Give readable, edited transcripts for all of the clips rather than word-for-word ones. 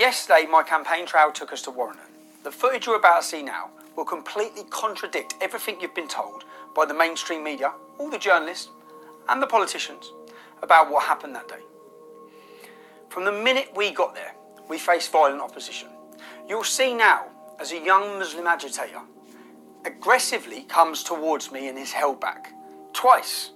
Yesterday, my campaign trail took us to Warrington. The footage you're about to see now will completely contradict everything you've been told by the mainstream media, all the journalists and the politicians about what happened that day. From the minute we got there, we faced violent opposition. You'll see now as a young Muslim agitator aggressively comes towards me and is held back. Twice.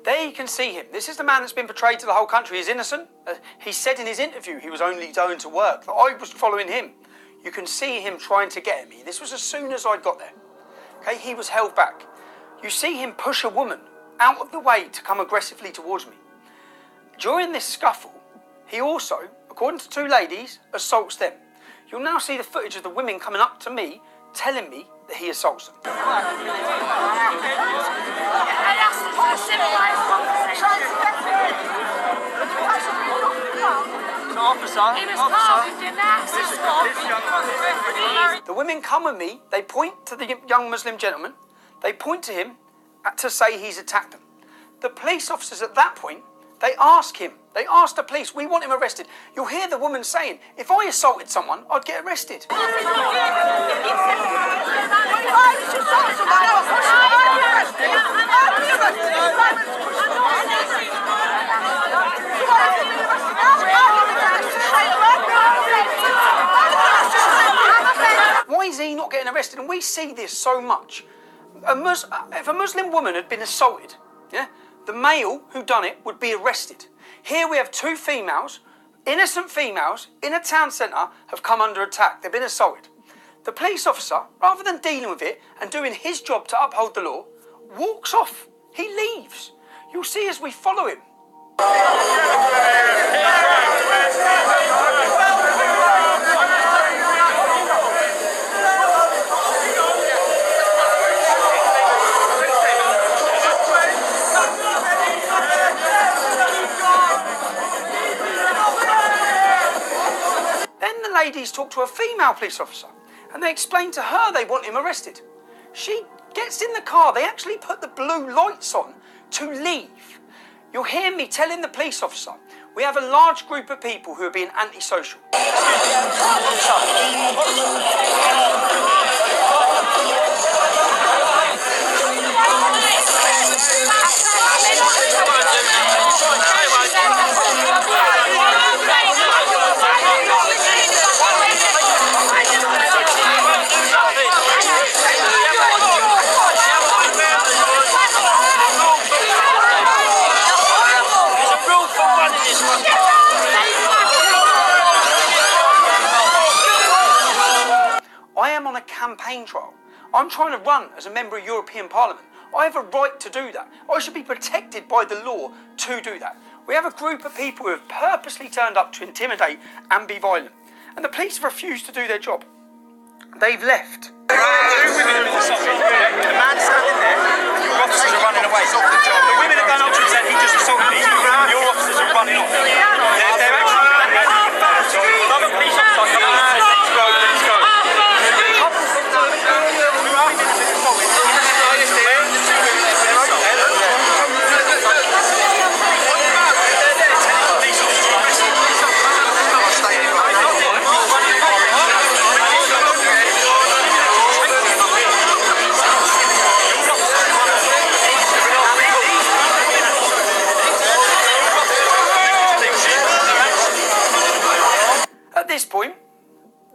There you can see him. This is the man that's been portrayed to the whole country as innocent. He said in his interview he was only going to work, that I was following him. You can see him trying to get at me. This was as soon as I got there. Okay, he was held back. You see him push a woman out of the way to come aggressively towards me. During this scuffle, he also, according to two ladies, assaults them. You'll now see the footage of the women coming up to me, telling me that he assaults them. The women come with me, they point to the young Muslim gentleman, they point to him to say he's attacked them. The police officers at that point, they ask the police, we want him arrested. You'll hear the woman saying, if I assaulted someone, I'd get arrested. Why is he not getting arrested? And we see this so much. If a Muslim woman had been assaulted, the male who done it would be arrested. Here we have two females, innocent females, in a town centre have come under attack. They've been assaulted. The police officer, rather than dealing with it and doing his job to uphold the law, walks off. He leaves. You'll see as we follow him. Ladies talk to a female police officer and they explain to her they want him arrested. She gets in the car, they actually put the blue lights on to leave. You'll hear me telling the police officer, we have a large group of people who are being antisocial. I am on a campaign trial. I'm trying to run as a member of European Parliament. I have a right to do that. I should be protected by the law to do that. We have a group of people who have purposely turned up to intimidate and be violent. And the police have refused to do their job. They've left. The man standing there, your officers are running away. The women are going up to him and saying, he just assaulted me. Your officers are running off. They're actually another police officer coming and says, let's go, let's go. At this point,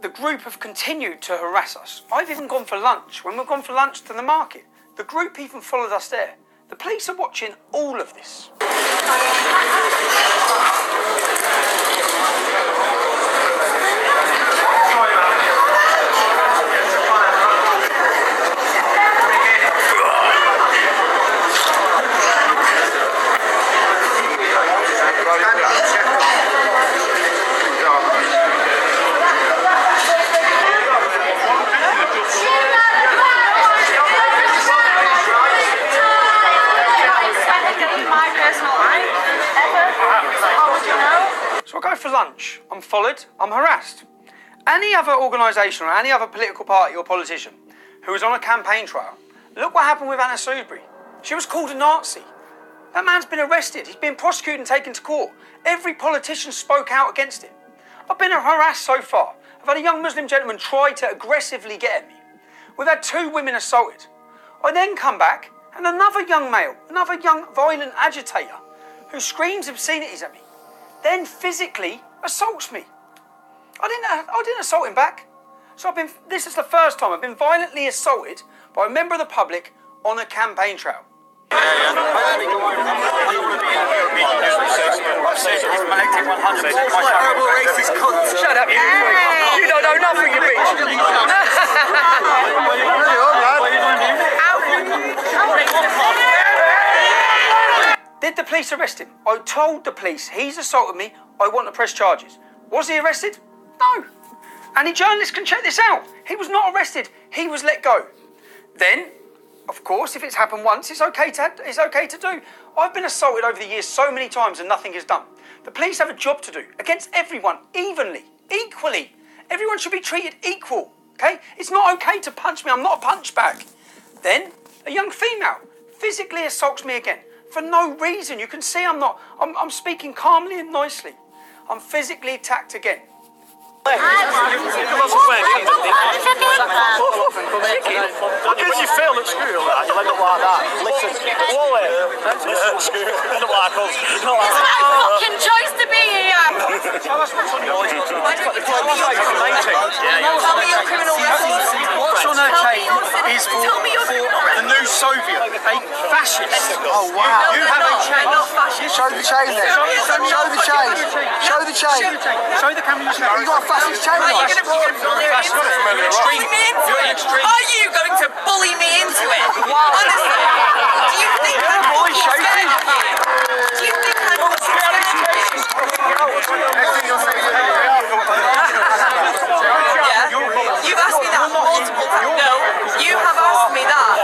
the group have continued to harass us. I've even gone for lunch. When we've gone for lunch to the market, the group even followed us there. The police are watching all of this. lunch, I'm followed, I'm harassed. Any other organisation or any other political party or politician who was on a campaign trail, look what happened with Anna Soubry. She was called a Nazi. That man's been arrested. He's been prosecuted and taken to court. Every politician spoke out against it. I've been harassed so far. I've had a young Muslim gentleman try to aggressively get at me. We've had 2 women assaulted. I then come back and another young male, another young violent agitator who screams obscenities at me, then physically assaults me. I didn't assault him back. So this is the first time I've been violently assaulted by a member of the public on a campaign trail. Shut up, you don't know nothing, you bitch. Did the police arrest him? I told the police he's assaulted me, I want to press charges. Was he arrested? No. Any journalist can check this out. He was not arrested, he was let go. Then, of course, if it's happened once, it's okay to do. I've been assaulted over the years so many times and nothing is done. The police have a job to do against everyone, evenly, equally. Everyone should be treated equal, okay? It's not okay to punch me, I'm not a punch bag. Then, a young female physically assaults me again for no reason. You can see I'm speaking calmly and nicely. I'm physically attacked again. Because you fail at school, you'll end up like that. Listen at school, end up like us. It's my fucking choice to be here. Tell us what's on your chain. Tell me your criminal record. What's on her chain is for the new Soviet, a fascist. Oh wow! You have a chain. Show the chain then. Show the chain. Show the chain. Show the camera. You got a fascist chain on. Are you going to bully me into it? Honestly, do you think I'm You've asked me that multiple times. No, you have asked me that.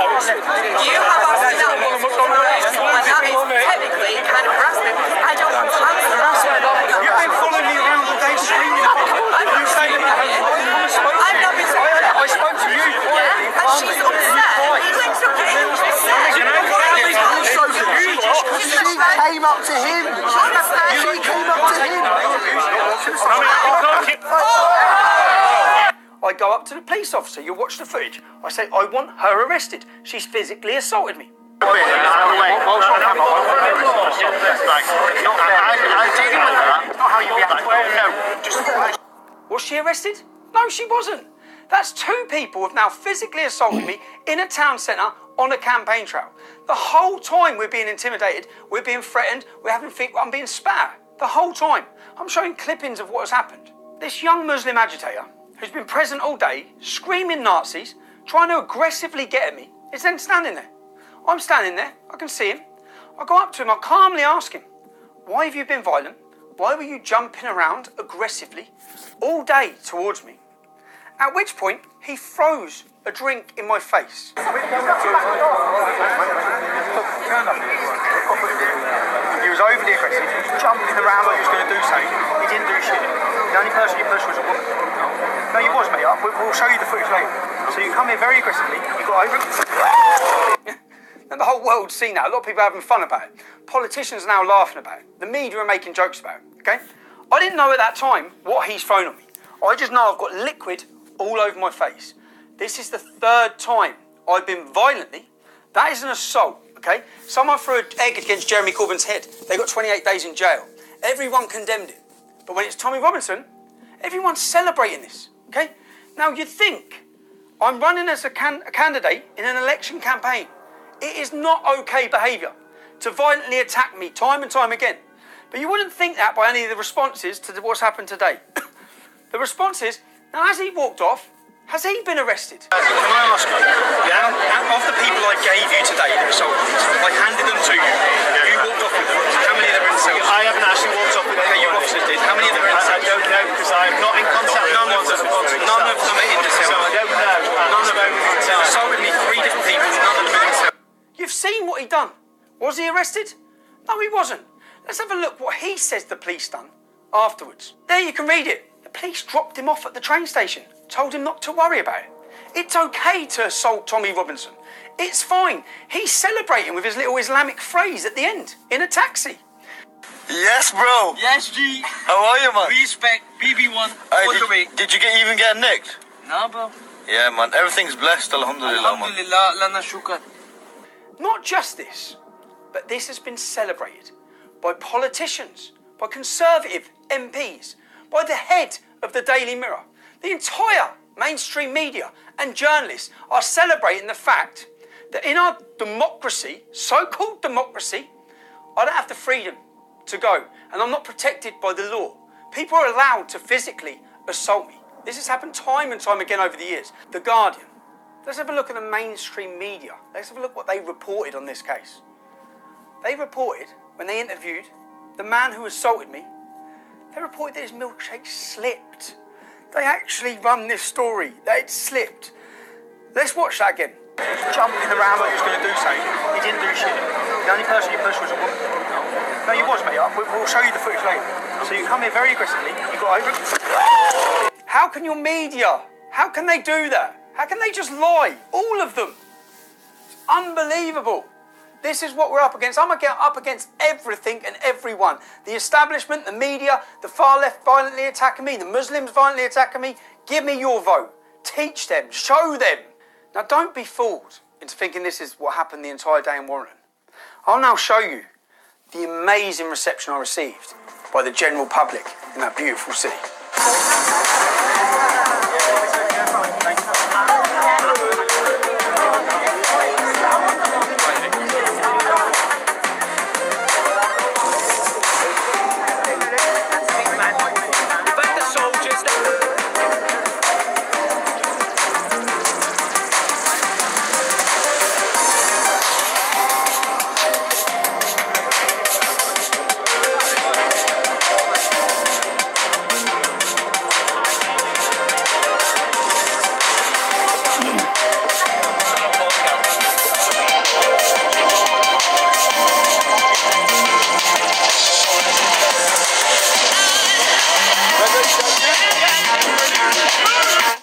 You have asked me that multiple times. And that is technically kind of harassment. I don't want to answer that. You've been following me around all day screaming at me. You say that I've not been saying that. I spoke to you. Yeah, and she's upset. You went to get upset. She came up to him. She came up to him. I go up to the police officer. You watch the footage. I say, I want her arrested. She's physically assaulted me. Was she arrested? No, she wasn't. That's 2 people who have now physically assaulted me in a town centre on a campaign trail. The whole time we're being intimidated, we're being threatened, I'm being spat at. The whole time. I'm showing clippings of what has happened. This young Muslim agitator, who's been present all day, screaming Nazis, trying to aggressively get at me, is then standing there. I'm standing there, I can see him. I go up to him, I calmly ask him, why have you been violent? Why were you jumping around aggressively all day towards me? At which point, he throws a drink in my face. He was overly aggressive, jumping around like he was going to do something. He didn't do shit. The only person he pushed was a woman. No, you was, mate. We'll show you the footage later. So you come here very aggressively, you got over it. And the whole world's seen that. A lot of people are having fun about it. Politicians are now laughing about it. The media are making jokes about it, okay? I didn't know at that time what he's thrown on me. I just know I've got liquid all over my face. This is the 3rd time I've been violently. That is an assault, okay? Someone threw an egg against Jeremy Corbyn's head. They got 28 days in jail. Everyone condemned it. But when it's Tommy Robinson, everyone's celebrating this, okay? Now, you'd think I'm running as a candidate in an election campaign. It is not okay behaviour to violently attack me time and time again. But you wouldn't think that by any of the responses to what's happened today. The response is, now as he walked off, has he been arrested? Can I ask you, of the people I gave you today that assaulted me, I handed them to you, you walked off with them, how many of them are in cells? I haven't actually walked off with them. Okay, your officers did. How many of them are in cells? I don't know because I'm not in contact with None of them are in the cells. So I don't know. None of them are in cells. Assaulted me 3 different people, none of them are in cells. You've seen what he done. Was he arrested? No, he wasn't. Let's have a look what he says the police done afterwards. There you can read it. The police dropped him off at the train station, told him not to worry about it. It's okay to assault Tommy Robinson. It's fine. He's celebrating with his little Islamic phrase at the end, in a taxi. Yes, bro. Yes, G. How are you, man? Respect. BB1. All the way. Did you even get nicked? Nah, bro. Yeah, man. Everything's blessed, alhamdulillah, man. Alhamdulillah, lana shukr. Not just this, but this has been celebrated by politicians, by Conservative MPs, by the head of the Daily Mirror. The entire mainstream media and journalists are celebrating the fact that in our democracy, so-called democracy, I don't have the freedom to go, and I'm not protected by the law. People are allowed to physically assault me. This has happened time and time again over the years. The Guardian. Let's have a look at the mainstream media. Let's have a look what they reported on this case. They reported, when they interviewed the man who assaulted me, they reported that his milkshake slipped. They actually run this story, that it slipped. Let's watch that again. Jumping around like he was going to do something. He didn't do shit. The only person you pushed was a woman. No, you was, mate. We'll show you the footage later. So you come here very aggressively. You got over it. How can your media, how can they do that? How can they just lie? All of them. It's unbelievable. This is what we're up against. I'm up against everything and everyone. The establishment, the media, the far left violently attacking me, the Muslims violently attacking me. Give me your vote. Teach them. Show them. Now, don't be fooled into thinking this is what happened the entire day in Warrington. I'll now show you the amazing reception I received by the general public in that beautiful city.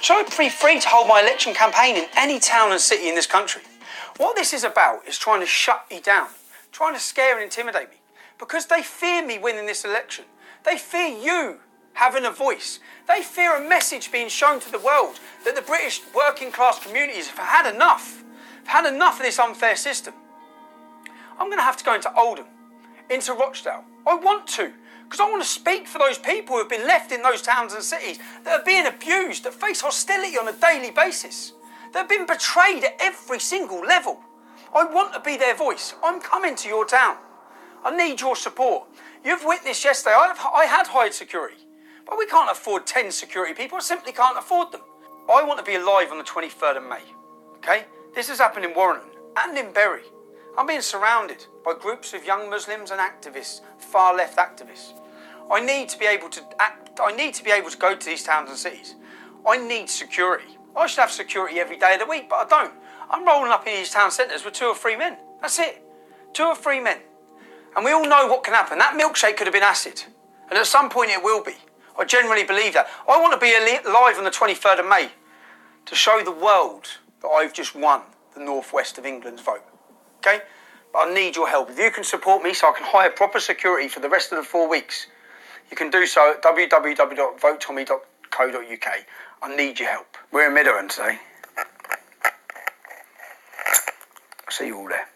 So I'd be free to hold my election campaign in any town and city in this country. What this is about is trying to shut me down, trying to scare and intimidate me, because they fear me winning this election. They fear you having a voice. They fear a message being shown to the world that the British working class communities have had enough. Have had enough of this unfair system. I'm going to have to go into Oldham, into Rochdale. I want to. Because I want to speak for those people who have been left in those towns and cities that are being abused, that face hostility on a daily basis, that have been betrayed at every single level. I want to be their voice. I'm coming to your town. I need your support. You've witnessed yesterday, I had hired security, but we can't afford 10 security people. I simply can't afford them. I want to be alive on the 23rd of May, okay? This has happened in Warrington and in Bury. I'm being surrounded by groups of young Muslims and activists, far left activists. I need to be able to act. I need to be able to go to these towns and cities. I need security. I should have security every day of the week, but I don't. I'm rolling up in these town centres with 2 or 3 men. That's it. 2 or 3 men. And we all know what can happen. That milkshake could have been acid. And at some point it will be. I genuinely believe that. I want to be alive on the 23rd of May to show the world that I've just won the northwest of England's vote. Okay? But I need your help. If you can support me so I can hire proper security for the rest of the 4 weeks, you can do so at www.votetommy.co.uk. I need your help. We're in Midland today. I'll see you all there.